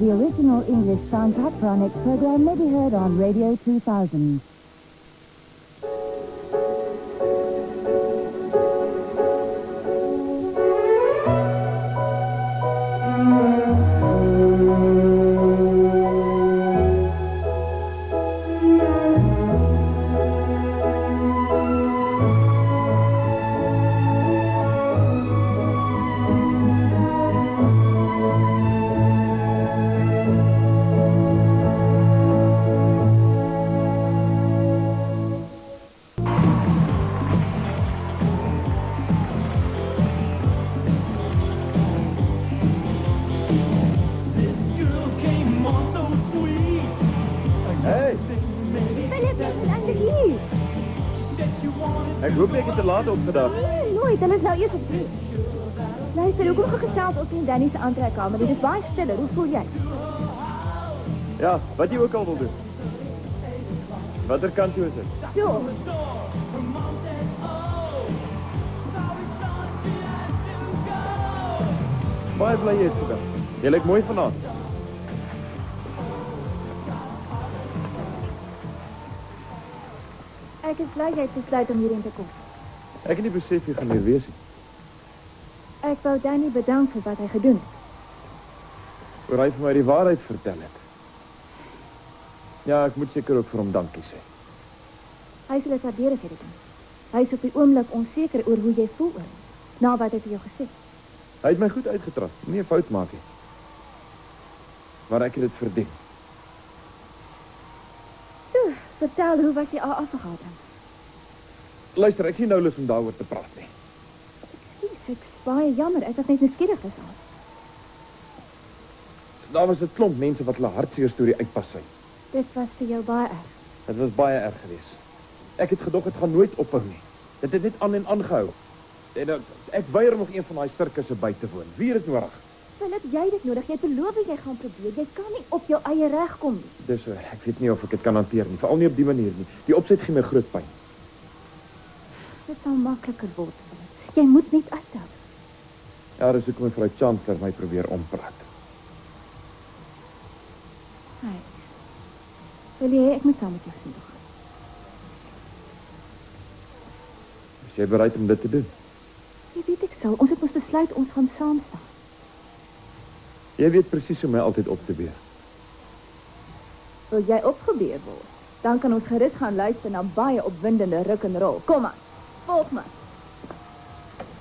The original English Soundtrack Chronic program may be heard on Radio 2000. Ek hoop ek het te laat opgedag. Nee, nooit. Hulle is nou eers op 3. Luister, hoekom gesels ons in Danny se aantrekkamer? Dit is baie stiller. Hoe voel jy? Ja, wat jy ook al wil doen. Watter kant toe is dit? So. Baie bly jy is vandag. Jy lyk mooi vanaand. Ek is bly jy het besluit om hierheen te kom. Ek het nie besef jy gaan hier wees nie. Ek wou Danny bedank vir wat hy gedoen het. Oor hy vir my die waarheid vertel het. Ja, ek moet seker ook vir hom dankie sê. Hy sal dit waardeer as jy dit doen. Hy is op die oomblik onseker oor hoe jy voel oor hom, na wat hy vir jou gesê het. Hy het my goed uitgetrap, nie 'n fout maak nie. Maar ek het dit verdien. Toe, vertel, hoe was jy al afgegaan? Luister, ek sien nou lus om daaroor te praat nie. Ek is baie jammer, ek was net nuuskierig daaroor. Daar was 'n klomp mense wat hulle hartseer storie uitpas sy. Dit was vir jou baie erg. Dit was baie erg geweest. Ek het gedog dit gaan nooit ophou nie. Dit het net aan en aangehou. En ek weier om nog een van daai sirkusse by te woon. Wie het dit nodig? Philip, jy het dit nodig. Jy het beloof jy gaan probeer. Jy kan nie op jou eie reg kom nie. Dis ek weet nie of ek dit kan hanteer nie, veral nie op die manier nie. Die opset gee my groot pyn. Dit sal makliker word, Philip. Jy moet net uithou. Ja, dis hoekom mevrou Chancellor my probeer ompraat. Hey. Wil jy ek moet saam met jou sien? Is jy bereid om dit te doen? Jy weet ek sal. Ons het ons besluit ons gaan saam staan. Jy weet presies hoe my altyd op te beer. Wil jy opgebeur word? Dan kan ons gerus gaan luister na baie opwindende ruk en rol. Kom aan. Volg my.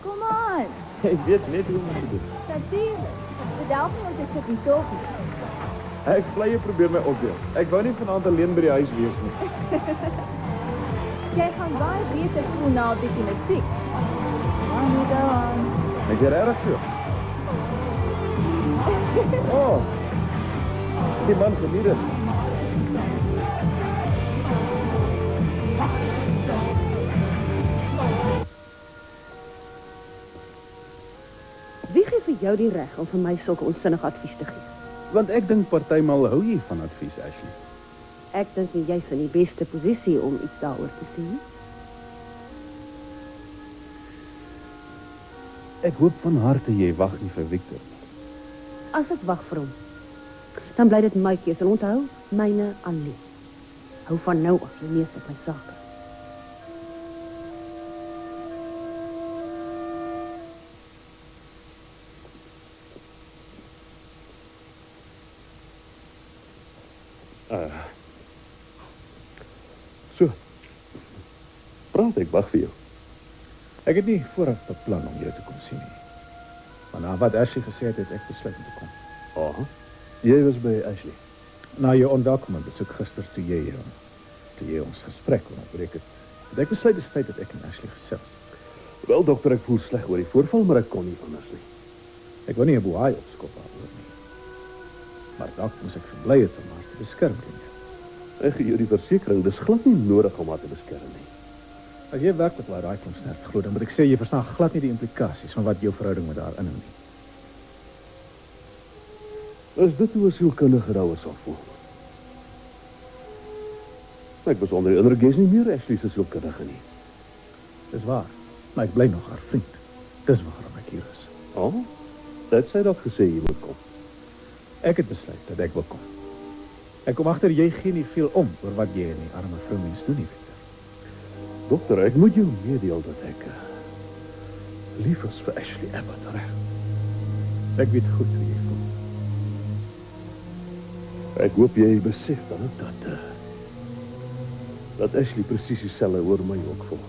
Kom aan. Jy weet net hoe om te doen. Natuurlijk. Bedelf nie ons ek sit nie toch nie. Ek bly jy probeer my opbeel. Ek wou nie vanaand alleen by die huis wees nie. Jy gaan baie beter voel na 'n bietjie musiek. Gaan dan. Ek is reg so. Oh. Die man geniet dit. Wie gee vir jou die reg om vir my sulke onsinnige advies te gee? Want ek dink partymal hou jy van advies, Ashley. Ek dink nie jy's in die beste posisie om iets daaroor te sê nie. Ek hoop van harte jy wag nie vir Victor nie. As ek wag vir hom, dan bly dit my keuse. En onthou, myne alleen. Hou van nou af, jy meeste my sake. So. Praat, ek wag vir jou. Ek het nie vooraf beplan om jou te kom sien nie. Maar na wat Ashley gesê het, het ek besluit om te kom. Aha. Jy was by Ashley. Na jou onwelkome besoek gister toe jy ons gesprek onderbreek het ek besluit dis tyd dat ek en Ashley gesels. Wel, dokter, ek voel sleg oor die voorval, maar ek kon nie anders nie. Ek wou nie 'n boei opskop daaroor nie. Maar dalk moes ek verbly het om haar te beskerm teen jou. Ek gee jou die versekering, dis glad nie nodig om haar te beskerm nie. As jy werklik waar daai kom sterk glo, dan moet ek sê jy verstaan glad nie die implikasies van wat jou verhouding met haar inhou nie. Is dit hoe 'n sielkundige daaroor sal voel? Ek was onder die indruk jy's nie meer Ashley se sielkundige nie. Dis waar, maar ek bly nog haar vriend. Dis waarom ek hier is. Oh, dit sê dalk gesê jy moet kom. Ek het besluit dat ek wil kom. Ek kom agter jy gee nie veel om oor wat jy en die arme vroumens doen nie, Victor. Dokter, ek moet jou meedeel dat ek lief is vir Ashley Abbott, reg? Ek weet goed hoe jy voel. Ek hoop jy besef dan ook dat Ashley presies dieselfde oor my ook voel.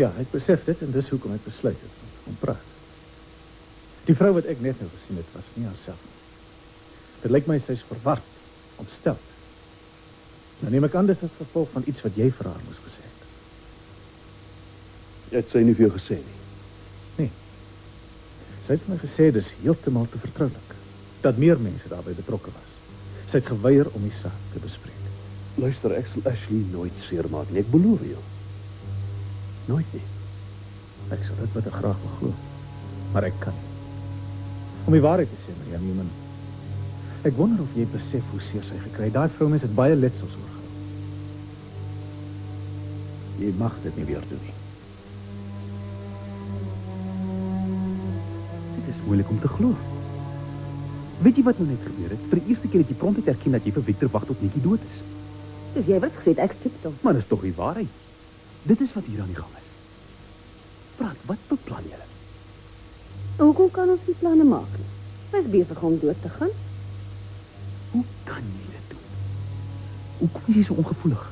Ja, ek besef dit en dis hoekom ek besluit het om te praat. Die vrou wat ek net nou gesien het, was nie haarself nie. Dit lyk my sy is verward, ontsteld. Nou neem ek aan dit as gevolg van iets wat jy vir haar moes gesê het. Jy het sy nie vir jou gesê nie. Nee. Sy het my gesê dis heeltemal te vertroulik, dat meer mense daarbij betrokke was. Sy het geweier om die saak te bespreek. Luister, ek sal Ashley nooit seermaak nie, ek beloof jou. Nooit nie. Ek sal dit wat ek graag wil glo, maar ek kan nie. Om die waarheid te sê, Maria Newman, ek wonder of jy besef hoe seer sy gekry. Daai vroumens het baie letsels oorgehou. Jy mag dit nie weer doen nie. Dit is moeilik om te glo. Weet jy wat nou net gebeur het? Vir die eerste keer het jy promptheid erken dat jy vir Victor wag tot Nikki dood is. Dus jy wat gesê, ek skip dan. Maar dis tog die waarheid. Dit is wat hier aan die gang is. Praat, wat beplan julle? Hoekom kan ons die planne maak nie? Sy is besig om dood te gaan. Hoe kan jy dit doen? Hoekom is jy so ongevoelig?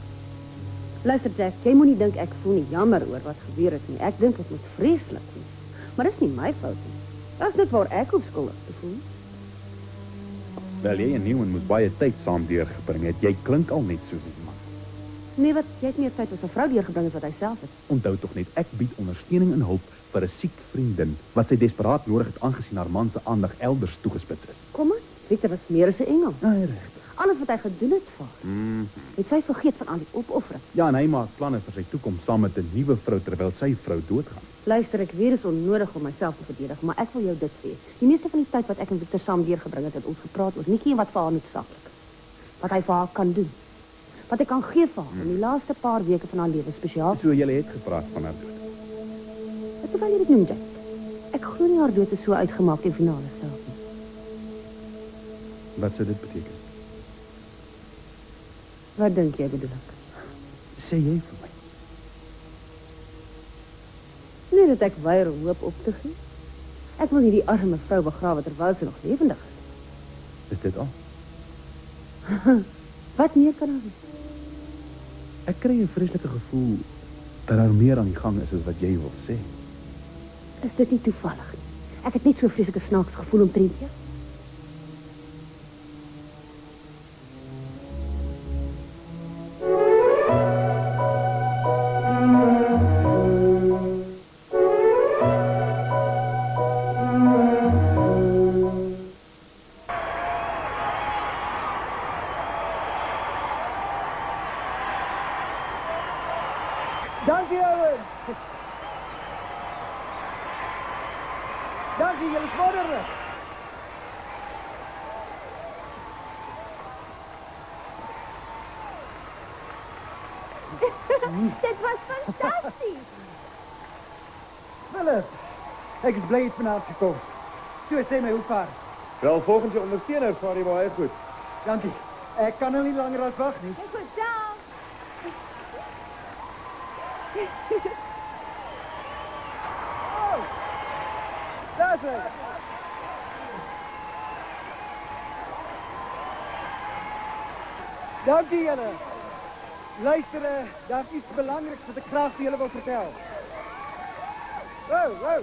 Luister Jack, jy moet nie dink ek voel nie jammer oor wat gebeur het nie. Ek dink dit moet vreeslik wees. Maar dis nie my fout nie. Dis net waar ek op skuldig te voel. Wel, jy en Newman moes baie tyd saam deurgebring het. Jy klink al net soos 'n man. Nee, wat jy het meer tyd as 'n vrou deurgebring as wat hy self het. Onthou tog net, ek bied ondersteuning en hulp vir 'n siek vriendin wat sy desperaat nodig het aangesien haar man se aandag elders toegespits is. Kom maar, Victor was meer as 'n engel. Nee, regtig. Alles wat hy gedoen het vir haar. Het sy vergeet van al die opoffering. Ja, en hy maak planne vir sy toekoms saam met 'n nuwe vrou terwyl sy vrou doodgaan. Luister, ek weet dit is onnodig om myself te verdedig, maar ek wil jou dit sê. Die meeste van die tyd wat ek en Victor saam deurgebring het ons gepraat oor Nikki en wat vir haar noodsaaklik is. Wat hy vir haar kan doen. Wat hy kan gee vir haar in die laaste paar weke van haar lewe spesiaal. So jy het gepraat van haar dood. Wat wil jy dit noem, Jack? Ek glo nie haar dood is so uitgemaak in finale self nie. Wat sou dit beteken? Wat dink jy bedoel ek? Sê jy vir my? Nee, dat ek weier om hoop op te gee. Ek wil nie die arme vrou begrawe terwyl sy nog lewendig is. Is dit al? Wat meer kan haar wees? Ek kry 'n vreeslike gevoel dat daar meer aan die gang is as wat jy wil sê. Is dit nie toevallig nie? Ek het net so 'n vreeslike snaaks gevoel omtrent jou. Dankie, Owen. Dankie, julle is wonderlik. Dit was fantasties. Philip, ek is bly jy het vanaand gekom. So, sê my hoe vaar. Wel, volgens jou ondersteuners vaar jy baie goed. Dankie. Ek kan nou nie langer as wag nie. Ek was down. Oh, daar's hy. Dankie julle. Luister, daar's iets belangriks wat ek graag vir julle wil vertel. Wow.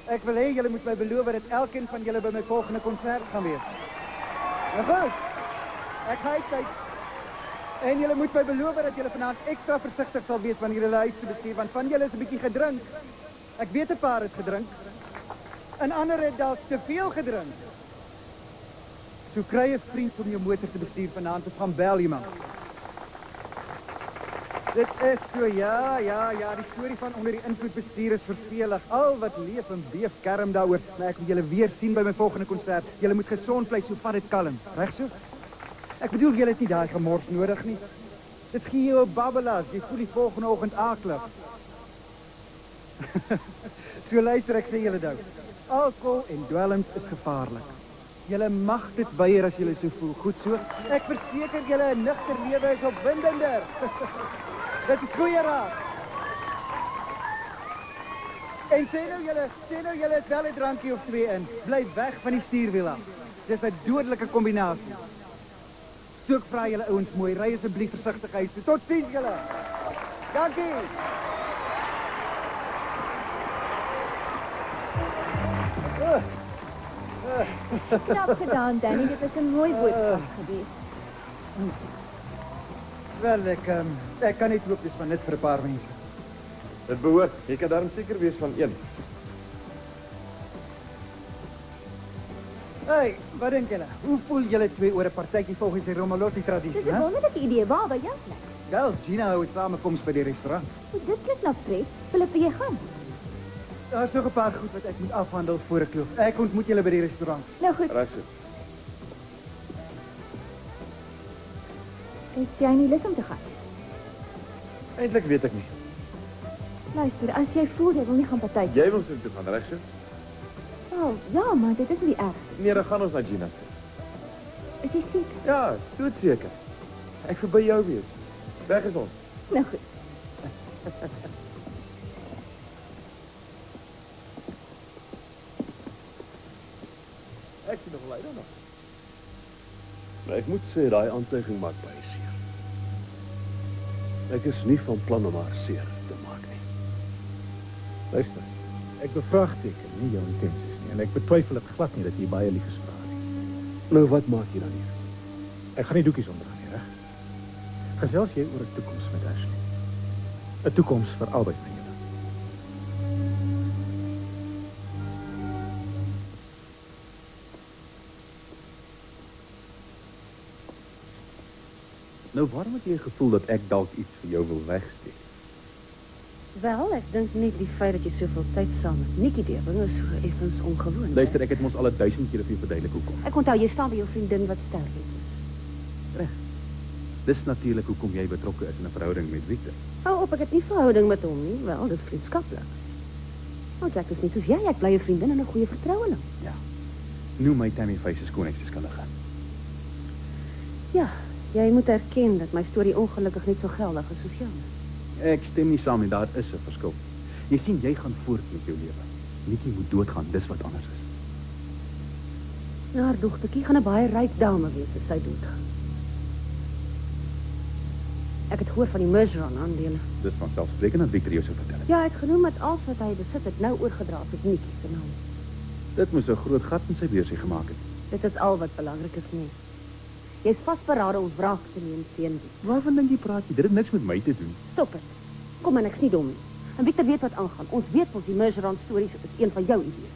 Ek wil hê julle moet my beloof dat elkeen van julle by my volgende konsert gaan wees. Nou goed. Ek gaan kyk. En julle moet my beloof dat julle vanaand ekstra versigtig sal wees wanneer julle huis toe bestuur, want van julle is 'n bietjie gedrink. Ek weet 'n paar het gedrink. En ander het dalk te veel gedrink. So kry 'n vriend om jou motor te bestuur vanaand of gaan bel iemand. Dit is so, ja, die storie van onder die invloed bestuur is vervelig. Al wat leef en beef kerm daaroor. Maar ek wil julle weer sien by my volgende konsert. Julle moet gesond bly, so vat dit kalm. Reg so? Ek bedoel, julle het nie daai gemors nodig nie. Dit gee jou 'n babbelas, jy voel die volgende oggend akelig. So luister, ek sê julle nou. Alcohol en dwelms is gevaarlik. Julle mag dit weier as julle so voel. Goed so. Ek verseker julle 'n nugter lewe is opwindender. Dit is goeie raad. En sê nou julle het wel 'n drankie of twee in. Bly weg van die stuurwiel af. Dis 'n dodelike kombinasie. So ek vra julle ouens mooi, ry asseblief versigtig huis toe. Totsiens julle. Dankie. Knap gedaan, Danny. Dit is 'n mooi boodskap geweest. Wel, ek kan niet loop, dis van net vir 'n paar mense. Dit behoort. Jy kan daarom seker wees van een. Hey, wat dink julle? Hoe voel julle twee oor 'n partytjie volgens die Romolotti tradisie, Dis 'n wonderlike idee. Waar by jou plek? Wel, Gina hou 'n samekoms by die restaurant. Dit klink na pret. Philip, jy gaan. Daar is nog 'n paar goed wat ek moet afhandel voor ek loop. Ek ontmoet julle by die restaurant. Nou goed. Reg so. Het jy nie lus om te gaan? Eintlik weet ek nie. Luister, as jy voel jy wil nie gaan partytjie. Jy wil soontoe gaan, reg so? Oh, ja, maar dit is nie erg. Nee, dan gaan ons na Gina toe. Is jy seker? Ja, doodseker. Ek verby jou wees. Weg is ons. Nou goed. Ek sien nog leider nog. Maar ek moet sê, daai aantuiging maak baie seer. Ek is nie van plan om haar seer te maak nie. Luister, ek bevraagteken nie jou intensies nie en ek betwyfel dit glad nie dat jy baie lief is vir haar nie. Nou, wat maak jy dan hier? Ek gaan nie doekies ondergaan nie, reg? Gesels jy oor 'n toekoms met Ashley. 'n Toekoms vir albei van julle. Nou, waarom het jy gevoel dat ek dalk iets vir jou wil wegsteek? Wel, ek dink net die feit dat jy soveel tyd saam met Nikki deurbring is so effens ongewoon. Luister, ek het mos al 1000 keer vir jou verduidelik hoekom. Ek onthou jy staan by jou vriendin wat sterk is. Reg. Dis natuurlik hoekom jy betrokke is in 'n verhouding met Victor. Hou op, ek het nie verhouding met hom nie. Wel, dit is vriendskaplik. Want ek is nie soos jy, ek bly 'n vriendin en 'n goeie vertroueling. Ja. Noem my Tammy Face skoonheidsdeskundige. Ja, jy moet erken dat my storie ongelukkig niet zo geldig is soos jou. Ek stem nie saam nie, daar is 'n verskil. Jy sien, jy gaan voort met jou lewe. Nikki moet doodgaan, dis wat anders is. Nou, haar dochtertjie gaan 'n baie ryk dame wees as sy doodgaan. Ek het gehoor van die Mergeron aandele. Dis vanselfsprekend dat Victor jou so vertel het. Ja, ek genoem dat alles wat hy besit het nou oorgedra tot Nikki se naam. Dit moes 'n groot gat in sy beursie gemaak het. Dit is al wat belangrik is nie. Jy is vasberade om wraak te neem teen wie. Waarvan dink jy praat jy? Dit het niks met my te doen. Stop het. Kom en ek's nie dom nie. En Victor weet wat aangaan. Ons weet ons die Mergeron stories is een van jou idees.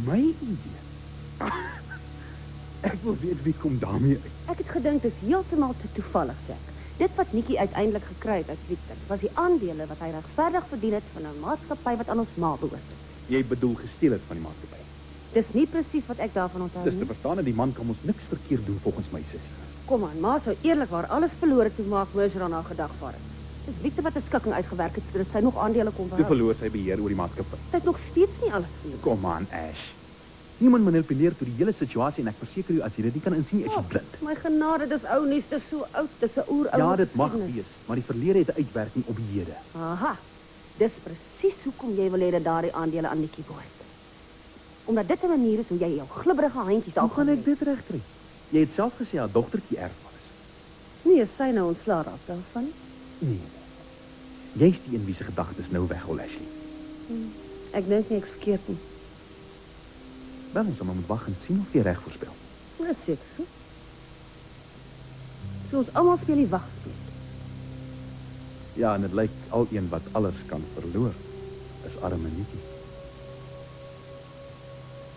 My idee? Ek wil weet wie kom daarmee uit. Ek het gedink dit is heeltemal te toevallig, Jack. Dit wat Nikki uiteindelik gekry het uit Victor, was die aandele wat hy regverdig verdien het van 'n maatskappy wat aan ons ma behoort. Jy bedoel gesteel het van die maatskappy. Dis nie presies wat ek daarvan onthou Dis te nie. verstaan dat die man kan ons niks verkeerd doen volgens my sussie. Kom aan, ma sou eerlikwaar alles verloor toe maak Mergeron haar gedagvaar het. Dis Victor wat 'n skikking uitgewerk het sodat sy nog aandele kon Toe behou. verloor sy beheer oor die maatskappy. Sy het nog steeds nie alles verloor. Kom aan, Ash. Niemand manipuleer toe die hele situasie en ek verseker jou as jy dit nie kan insien, is jy blind. My genade, dis ou nuus, dis so oud, dis 'n oeroue. Ja, dit mag geskiedenis. wees, maar die verlede het 'n uitwerking op die hede. Aha. Dis presies hoekom jy wil hê dat daardie aandele aan Nikki behoort. Omdat dit 'n manier is hoe jy jou glibberige handjies Hoe daar gaan ek dit regkry? Jy het self gesê haar dogtertjie erf alles. Nie is sy nou ontslae raak daarvan nie. Nee. Jy's die een wie se gedagtes nou weghol, Ashley. Ek dink nie ek's verkeerd nie. Wel, ons sal maar moet wag en sien of jy reg voorspel. Dis seker so. So ons almal speel die wagspel. Ja, en dit lyk al een wat alles kan verloor, is arme Nikki.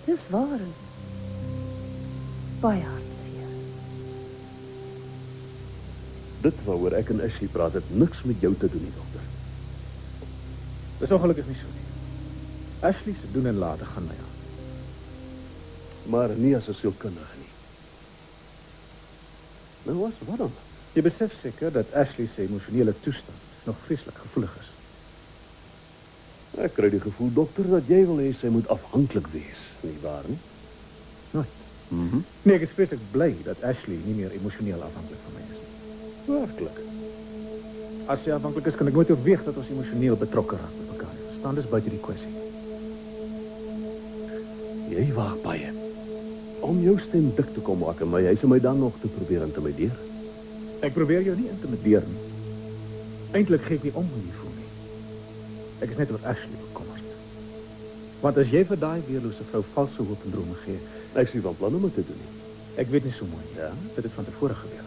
Dis waar. Baie hartseer. Dit waaroor ek en Ashley praat, het niks met jou te doen nie, dokter. Dis ongelukkig nie so nie. Ashley se doen en late gaan my aan. Maar nie as 'n sielkundige nie. Nou wat dan? Jy besef seker dat Ashley se emosionele toestand nog vreeslik gevoelig is. Ek kry die gevoel, dokter, dat jy wil hê sy moet afhanklik wees nie waar nie? Nooit. Mhm. Nee, ek is vreeslik bly dat Ashley nie meer emosioneel afhanklik van my is nie. Werklik. As sy afhanklik is, kan ek nooit oorweeg dat ons emosioneel betrokke raak met mekaar. Verstaan, dis buite die kwessie. Jy waag baie. Om jou stem dik te kom maak in my huis en my dan nog te probeer intimideer. Ek probeer jou nie intimideer nie. Eintlik gee ek nie om hoe jy voel nie. Ek is net oor Ashley bekommerd. Want as jy vir daai weerlose vrou valse hoop en drome gee, Ek sien van plan om dit te doen nie. ek weet nie so mooi nie. Ja? Dit het van tevore gebeur.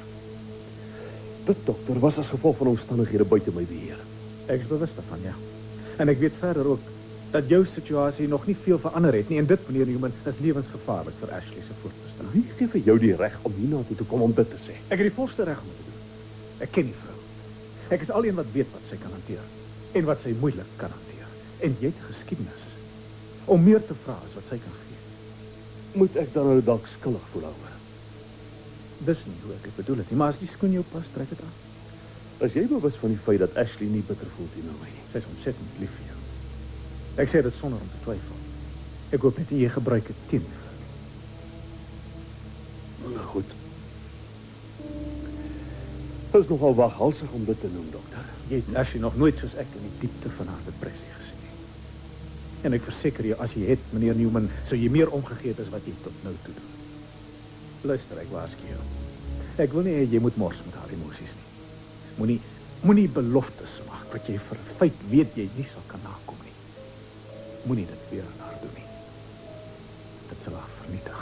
Dit, dokter, was as gevolg van omstandighede buite my beheer. Ek is bewus daarvan, ja. En ek weet verder ook dat jou situasie nog nie veel verander het nie en dit, meneer Newman, is lewensgevaarlik vir Ashley se voortbestaan. Wie gee vir jou die reg om hiernatoe te kom om dit te sê? Ek het die volste reg om dit te doen. Ek ken die vrou. Ek is alleen wat weet wat sy kan hanteer en wat sy moeilik kan hanteer. En jy het geskiedenis om meer te vra as wat sy kan gee. Moet ek dan nou dalk skuldig voel oor? Dis nie hoe ek dit bedoel het nie, maar as die skoen jou pas, trek dit aan. As jy bewus van die feit dat Ashley nie bitter voel teenoor my nie. Sy is ontsettend lief vir jou. Ek sê dit sonder om te twyfel. Ek hoop net jy gebruik dit teen die vrou. Nou goed. Het is nogal waghalsig om dit te noem, dokter. Jy het Ashley nog nooit soos ek in die diepte van haar depressie gesien nie. En ek verseker jou, as jy het, meneer Newman, sou jy meer omgegee het as wat jy tot nou toe doen. Luister, ek waarsku jou. Ek wil nie hê jy moet mors met haar emosies nie. Moenie beloftes maak wat jy vir 'n feit weet jy nie sal kan nakom nie. Moenie dit weer aan haar doen nie. Dit sal haar vernietig.